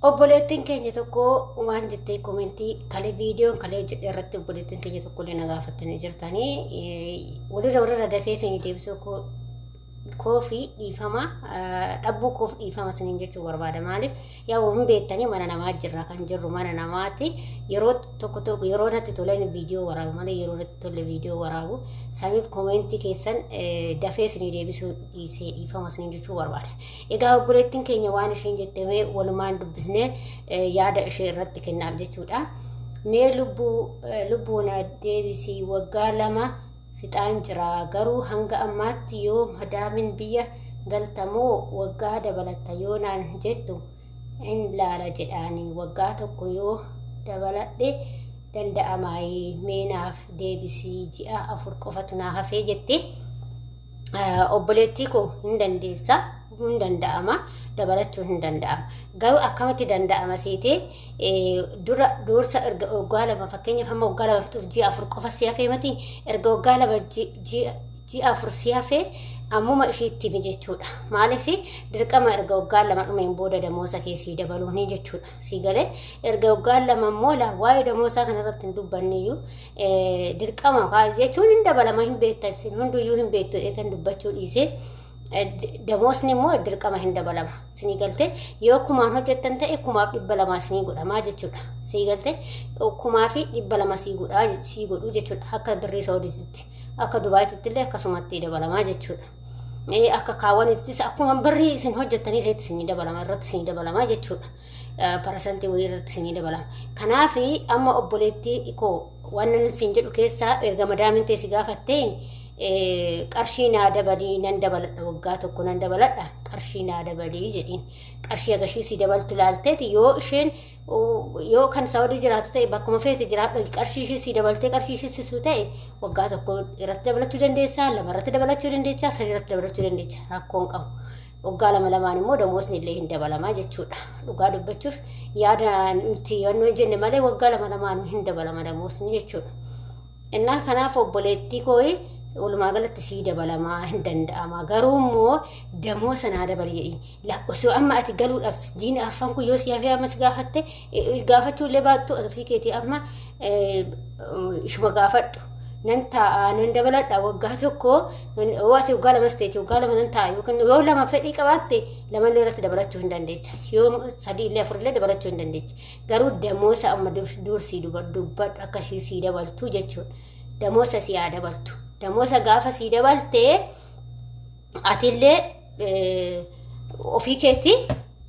obboleettiin keenya tokko waan jettee komentii kalee viidiyoon kalee jedhe irratti obboleettiin keenya tokko illee na gaafattanii jirtanii walirra dafee isin deebisuu koofii dhiifama dhabbuu koof dhiifama siniin jechuu barbaada maaliif yaa waan beektanii mana namaa jirra kan jirru mana namaati yeroo tokko yeroo natti toleen viidiyoo waraabu malee yeroo natti tolle viidiyoo waraabu saniif komentii keessan dafee isin deebisuu dhiifama siniin jechuu barbaada. Egaa obboleettiin keenya waan ishiin jettee walumaan dubbisnee yaada ishee irratti kennaaf jechuudha. Mee lubbuun deebisii waggaa 2 fixaan jira garuu hanga ammaatti yoo madaamin biyya galtamoo waggaa dabalatta yoo naan jettu in laala jedhaanii waggaa tokko yoo dabaladhe danda'amaayi meenaaf deebisii ji'a 4 qofatu naa hafee jetti. Obboleettii koo hin dandeessa hin danda'ama dabalachuu hin danda'ama garuu akkamitti danda'ama seetee dursa erga waggaa 2 fakkeenyaaf amma waggaa 2 fixuuf ji'a 4 qofa si hafee miti erga waggaa 2 ji'a 4 si hafee ammuma ishiitti jechuudha. Maaliif dirqama erga waggaa 2 dhumeen booda damoosa keessii dabaluuni jechuudha. Si galee erga waggaa 2 immoo waa'ee damoosaa kanarratti hin dubbanneeyyuu dirqama kaas jechuun hin dabalama hin beektan sin hunduyyuu hin beektu dheetan dubbachuu dhiisee damoosni immoo dirqama hin dabalama. Sinii galtee yoo kumaan hojjettan ta'e 200 sinii godhamaa jechuudha. Si galtee 200 sii godhu jechuudha. Akka birrii Saawudiitti akka Dubaayittti illee akkasumatti dabalamaa jechuudha. Akka kaawwanittis akkuma birrii isin hojjettanii seetti sinii dabalama irratti sinii dabalamaa jechuudha. Parasantii wayii irratti sinii dabalama. Kanaaf amma obboleettii koo waan isin jedhu keessaa erga madaamin teessi gaafattee qarshii naa dabalii nan dabaladha waggaa tokko nan dabaladha qarshii naa dabalii jedhiin qarshii agashii si dabaltu laalteeti yoo isheen yoo kan Saawudii jiraatu ta'e bakkuma feete jiraadha qarshii ishee si dabaltee qarshii isisu ta'e waggaa tokko irratti dabalachuu dandeessaa 2 irratti dabalachuu dandeessaa 3 irratti dabalachuu dandeessaa rakkoon qabu. Waggaa 2 immoo damoosni illee hin dabalamaa jechuudha. Dhugaa dubbachuuf yaada nuti yannoo jenne malee waggaa 2 hin dabalama damoosni jechuudha. Innaa kanaaf obboleettii kooyi walumaa galatti sii dabalamaa hin danda'ama garuu immoo damoosa naa dabali jedhi osoo amma ati galuudhaaf jiini arfan kun yoo si hafee ammas gaafatte gaafachuu illee baattu ofii keetii amma ishuma gaafadhu nan taa'a nan dabaladha waggaa tokko waati waggaa 2 ta'e waggaa 2 nan taa'a yookiin yoo 2 fedhii qabaatte 2 illee irratti dabalachuu hin dandeessa yoo 3 illee 4 illee dabalachuu hin dandeessa garuu damoosa amma dursii dubbadhu akka sii dabaltu jechuudha. Damoosa si haa dabaltu. Damoosa gaafa si dabaltee atillee ofii keetii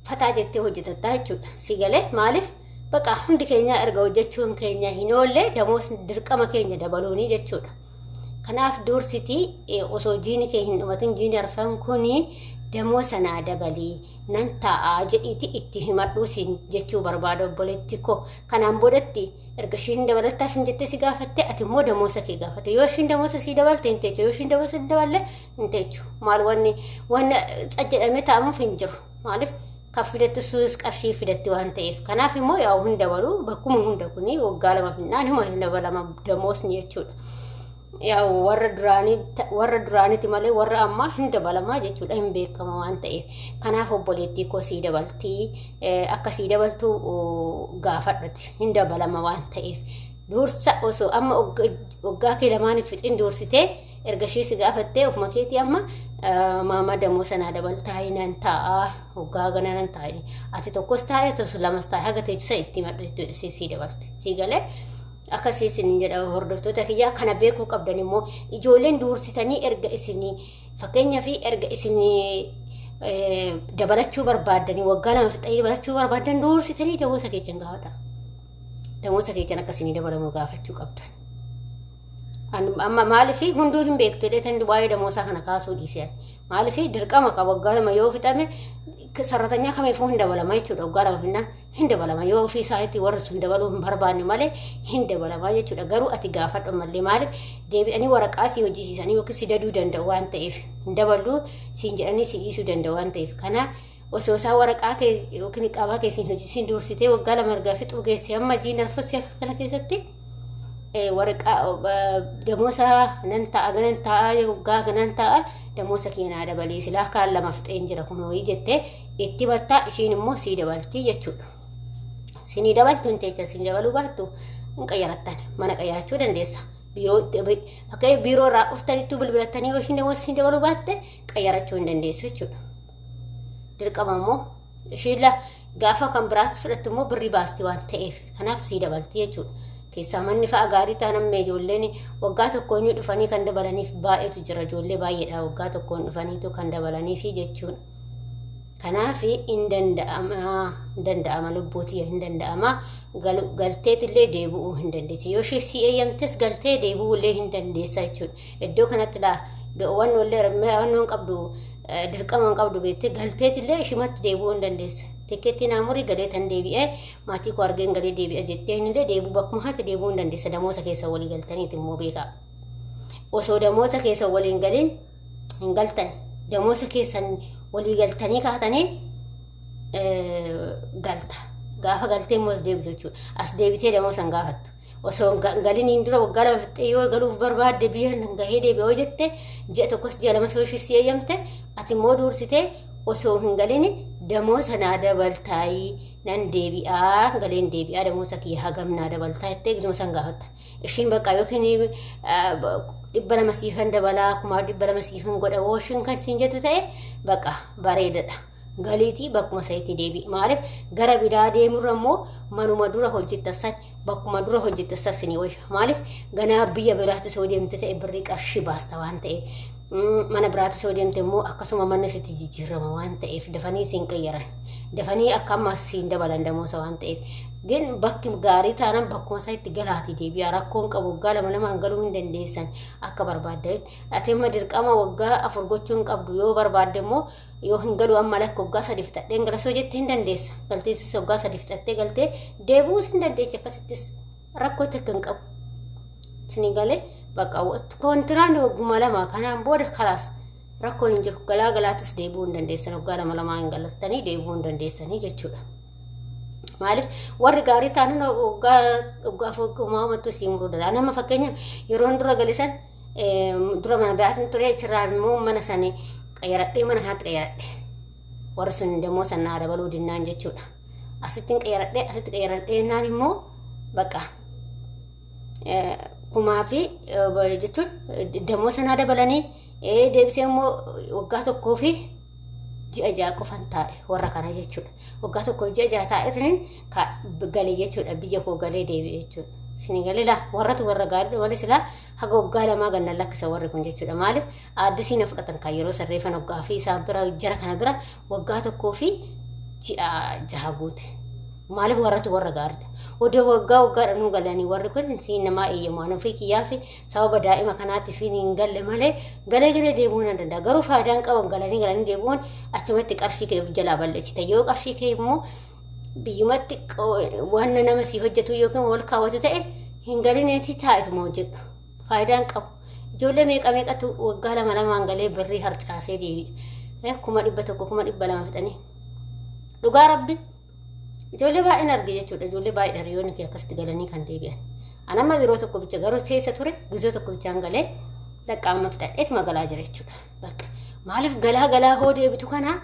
fataa jettee hojjetatta jechuudha. Si galee maaliif baqa hundi keenya erga hojjechuun keenya hin oolle damoosni dirqama keenya dabaluuni jechuudha. Kanaaf dursitii osoo jiini kee hin dhumatin jiini arfan kuni damoosa naa dabalii nan taa'aa jedhiiti itti himadhuu siin jechuu barbaada obboleettii koo. Kanaan boodatti erga ishiin dabalataa sin jettee si gaafatte ati immoo damoosa kee gaafate yoo ishiin damoosa si dabalte hin teechu yoo ishiin damoosa hin daballe hin teechu maal wanni jedhamee taa'amuuf hin jiru maaliif kan fidattus qarshii fidatti waan ta'eef kanaaf immoo yaa hin dabalu bakkuma hunda kuni waggaa 2 finnaan hin dabalama damoosni jechuudha. Yaa warra duraanitti malee warra ammaa hin dabalamaa jechuudha hin beekama waan ta'eef kanaaf obboleettii koo sii dabaltii akka sii dabaltu gaafadhati hin dabalama waan ta'eef dursa osoo amma waggaa kee 2 fixin dursitee erga ishee si gaafattee ofuma keetii amma maama damoosa naa dabaltaa nan taa'a waggaa gana nan taa'a ati tokkos taa'e tokkos 2 taa'e haga teechusa itti madhu sii dabalte si galee. Akkasii isin jedha hordoftoota kiyyaa kana beekuu qabdan immoo ijoolleen dursitanii erga isinii fakkeenyaaf erga isinii dabalachuu barbaadanii waggaa 2 fixanii dabalachuu barbaadan dursitanii damoosa keechan gaafadha. Damoosa keechan akkasii dabalamu gaafachuu qabdan. Amma maaliif hunduu hin beektu dheetan waa'ee damoosaa kana kaasuu dhiisan maaliif dirqama qaba waggaa 2 yoo fixame sarratanyaa kamiifuu hin dabalama jechuudha waggaa 2 finnaan hin dabalama yoo ofii isaatti warra sun dabaluu hin barbaanne malee hin dabalama jechuudha garuu ati gaafadhu malee maaliif deebi'anii waraqaa si hojjisiisanii yookiin si daduu danda'u waan ta'eef hin dabaluu siin jedhanii si dhiisuu danda'u waan ta'eef kana osoo isaa waraqaa kee yookiin qaabaa keessin hojjisiin dursitee waggaa 2 erga fixuu geesse amma jiin arfasii kana keessatti waraqaa damoosa nan ta'a waggaa ganan ta'a damoosa keenyaa dabalee silaa kaan 2 fixeen jira kunoo jettee itti battaa ishiin immoo sii dabaltii jechuudha. sinii dabaltuun teecha sinii dabaluu baattu hin qayyarattan mana qayyarachuu dandeessa. Fakkeenya biiroo irraa dhuftanitti bilbilattanii yoo ishiin sinii dabaluu baatte qayyarachuu hin dandeessu jechuudha. Dirqama immoo ishiin gaafa kan biraatti fudhattu immoo birrii baasti waan ta'eef kanaaf sii dabalti jechuudha. Keessaa manni fa'a gaarii ta'an amma ijoolleen waggaa tokkoon dhufanii kan dabalaniif baay'eetu jira. Ijoollee baay'eedha waggaa tokkoon dhufaniitu kan dabalaniif jechuudha. Kanaaf hin danda'ama lubbuutii hin danda'ama. Galteetillee deebi'uu hin dandeessi. Yoo ishee si eeyyamtes galtee deebi'uullee hin dandeessa jechuudha. Iddoo kanatti waan qabdu dirqama hin qabdu beektee galteetillee ishumatti deebi'uu hin dandeessa. Tikkeettiin amurii gadee tan deebi'ee maatii koo argeen gadee deebi'ee jettee hin illee deebi'uu bakkuma haati deebi'uu hin dandeessa. Damoosa keessa walii galtaniiti immoo beekaa. Osoo damoosa keessa waliin galiin hin galtan damoosa keessan walii galtanii kaatanii galta. Gaafa galtee immoo as deebisu jechuudha. As deebitee damoosan gaafattu. Osoo galiin hin dura waggaa lama fixee yoo galuuf barbaadde biyya gahee deebi'oo jette ji'a tokkos ji'a lama soo ishii eeyyamte ati immoo duursitee osoo hin galiin damoosa naa dabaltaayii nan deebi'aa galeen deebi'aa damoosa kiyya hagam naa dabaltaa jettee gisuma san gaafatta. Ishiin bakka yookiin 200 siifan dabalaa 200 siifan godha wooshin kan siin jettu ta'e bakka bareedadha. Galiitii bakkuma sa'itti deebi'i. Maaliif gara biraa deemurra immoo manuma dura hojjettasan bakkuma dura hojjettasan sinii wayya. Maaliif ganaa biyya biraatti soo deemte ta'e birrii qarshii baasta waan ta'eef. Mana biraatti soo deemte immoo akkasuma manni sitti jijjiirama waan ta'eef dafanii siin qayyaran. Dafanii akka ammas siin dabalan damoosa waan ta'eef. Gin bakki gaarii taanaan bakkuma sa'itti galaatii deebi'a. Rakkoon qabu waggaa lamaan galuu hin dandeessan akka barbaaddeetti. Ati amma dirqama waggaa 4 gochuu hin qabdu yoo barbaadde immoo yoo hin galu amma lakka waggaa 3 fixadheen gala soo jettee hin dandeessa. Galteessis waggaa 3 fixattee galtee deebi'uus hin dandeechi akkasittis rakkoo takka hin qabu. Sinii galee bakka kontiraan wagguma lama kanaan booda kalaas rakkoon hin jiru. Galaatis deebi'uu hin dandeessan waggaa 2 hin galattanii deebi'uu hin dandeessanii jechuudha. Maaliif warri gaarii ta'an waggaa foggumaamattu siin muruu danda'a. Nama fakkeenya yeroo dura galisan dura mana biraatiin ture achirraan immoo mana sanii qayyaradhee mana kanatti qayyaradhe. Warri sun demoo sanaa dabaluu dinnaan jechuudha. Asitti qayyaradhee naan immoo bakka kumaa fi jechuun demoo sanaa dabalanii deebisee immoo waggaa tokkoo fi ji'a ja'a qofan taa'e warra kana jechuudha. Waggaa tokko ji'a ja'a taa'etaniin galee jechuudha. Biyya koo galee deebi'e jechuudha. Sinii galee warratu warra gaarii malee silaa haga waggaa 2 gannan lakkisa warri kun jechuudha. Maaliif aaddisii na fudhatan kan yeroo sarreeffan waggaa fi isaan bira jara kana bira waggaa tokkoo fi ji'a jaha guute. Maaliif warratu warra gaariidha. Odoo waggaadhaan nu galanii warri kun siin namaa eeyyamu waan ofii kiyyaa fi sababa daa'ima kanaatiif hin galle malee galee deebi'uu nan danda'a. Garuu faayidaan qaban galanii deebi'uun achumatti qarshii kee of jalaa balleessita. Yoo qarshii kee immoo biyyumatti waan nama sii hojjetu yookiin wal kaawwatu ta'e hin galineeti taa'etuma hojjedhu. Faayidaan qabu. Ijoollee meeqatu waggaa 2 galee birrii harcaasee deebi'e. 100 200 fixanii. Dhugaa rabbi. Ijoollee baay'een arge jechuudha. Ijoollee baay'ee hiriyoonni kee akkasitti galanii kan deebi'an. Anamma yeroo tokko bicha garuu keessa ture gizoo tokko bichaan galee dhaqqaama fixadhees magaalaa jira jechuudha. Bakka maaliif galaa hoo deebitu kana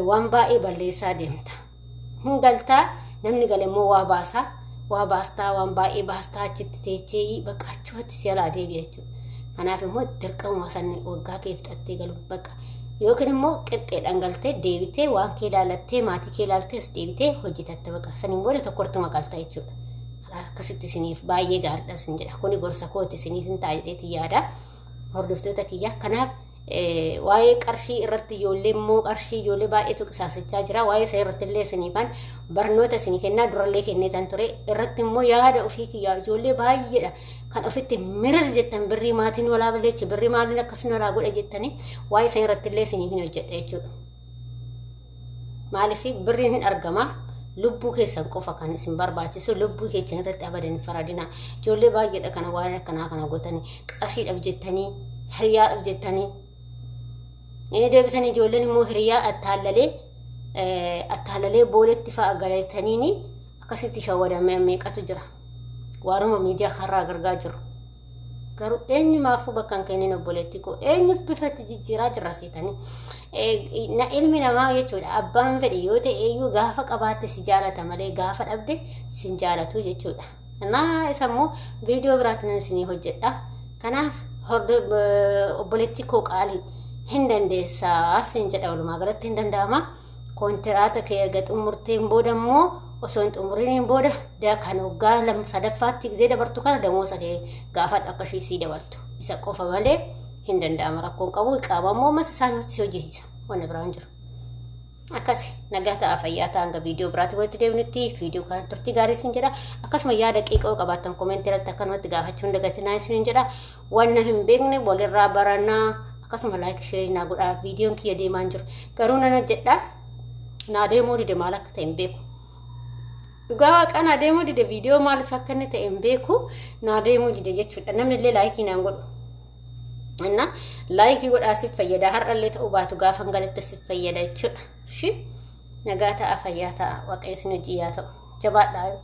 waan baay'ee balleessaa deemta. Hin galtaa namni gale immoo waa baastaa waan baay'ee baastaa achitti teechee bakka achumatti si alaa deebi'a jechuudha. Kanaaf immoo dirqama sanni waggaa kee fixattee galu bakka. Yookiin immoo qixxeedhaan galtee deebitee waan kee ilaalattee maatii kee ilaaltees deebitee hojjetatte bakka saniin booda tokkortuma qalta jechuudha. Akkasitti isiniif baay'ee gaariidha isin jedha. Kuni gorsa kooti isiniif hin taa'e jedheetii yaada hordoftoota kiyya. Kanaaf waa'ee qarshii irratti ijoollee baay'eetu qisaasachaa jira. Waa'ee isaa irratti illee isiniifan barnoota isinii kennaa durallee kenneetan ture. Irratti immoo yaada ofii kiyyaa ijoollee baay'eedha. Kan ofitti mirar jettan birrii maatiin walaa balleechi birrii maaliin akkasuma walaa godha jettanii waa'ee isaa irratti illee isiniif hin hojjedha jechuudha. Maaliif birriin hin argama. Lubbuu keessan qofa kan isin barbaachisu lubbuu keessan irratti abadan faradina. Ijoollee baay'eedha kana waa'ee akkanaa kana godhanii qarshiidhaaf jettanii hiriyaadhaaf jettanii deebisanii ijoolleen immoo hiriyaa attaallalee booletti fa'a galataniini akkasitti shawwadamee meeqatu jira. Waaruma miidiyaa har'aa gargaa jiru. garuu eenyumaafuu bakka hin kennin obboleetti koo eenyuuf bifatti jijjiiraa jirra seetanii na ilmi namaa jechuudha abbaan fedhe yoo ta'e eeyyuu gaafa qabaatte si jaalata malee gaafa dhabde sin jaalatu jechuudha. Naa isa immoo viidiyoo biraatiin isinii hojjedha. Kanaaf obboleetti koo qaalii hin dandeessaa sin jedha walumaa galatti hin danda'ama. Kontiraata kee erga xumurteen booda immoo osoo hin xumuriin booda kan waggaa sadaffaatti gisee dabartu kana damoosa kee gaafa akka ishii sii dabaltu isa qofa malee hin danda'ama rakkoon qabu qaama immoo mas isaanitti hojjisiisa wanna biraan jiru. Akkasi nagaa ta'a fayyaa ta'a hanga viidiyoo biraatti walitti deebinutti viidiyoo kana turtii gaarii sin jedha akkasuma yaada qiiqoo qabaattan koomentii irratti akkanumatti gaafachuu hin dagatinaa isin jedha wanna hin beekne walirraa barannaa akkasuma laayik sheerii naa godhaa viidiyoon kiyya deemaan jiru garuu nan hojjedha naa deemuu dide maal akka ta'e hin beeku. Dhugaa waaqaan naa deemuu dide viidiyoo maaliif akka inni ta'e hin beeku naa deemuu dide jechuudha namni illee laayikii naan godhu. Inna laayikii godhaa siif fayyada har'allee ta'uu baatu gaafa hangaletti siif fayyada jechuudha. Nagaa ta'a fayyaa ta'a waaqayyo isin hojii yaa ta'u jabaadhaa.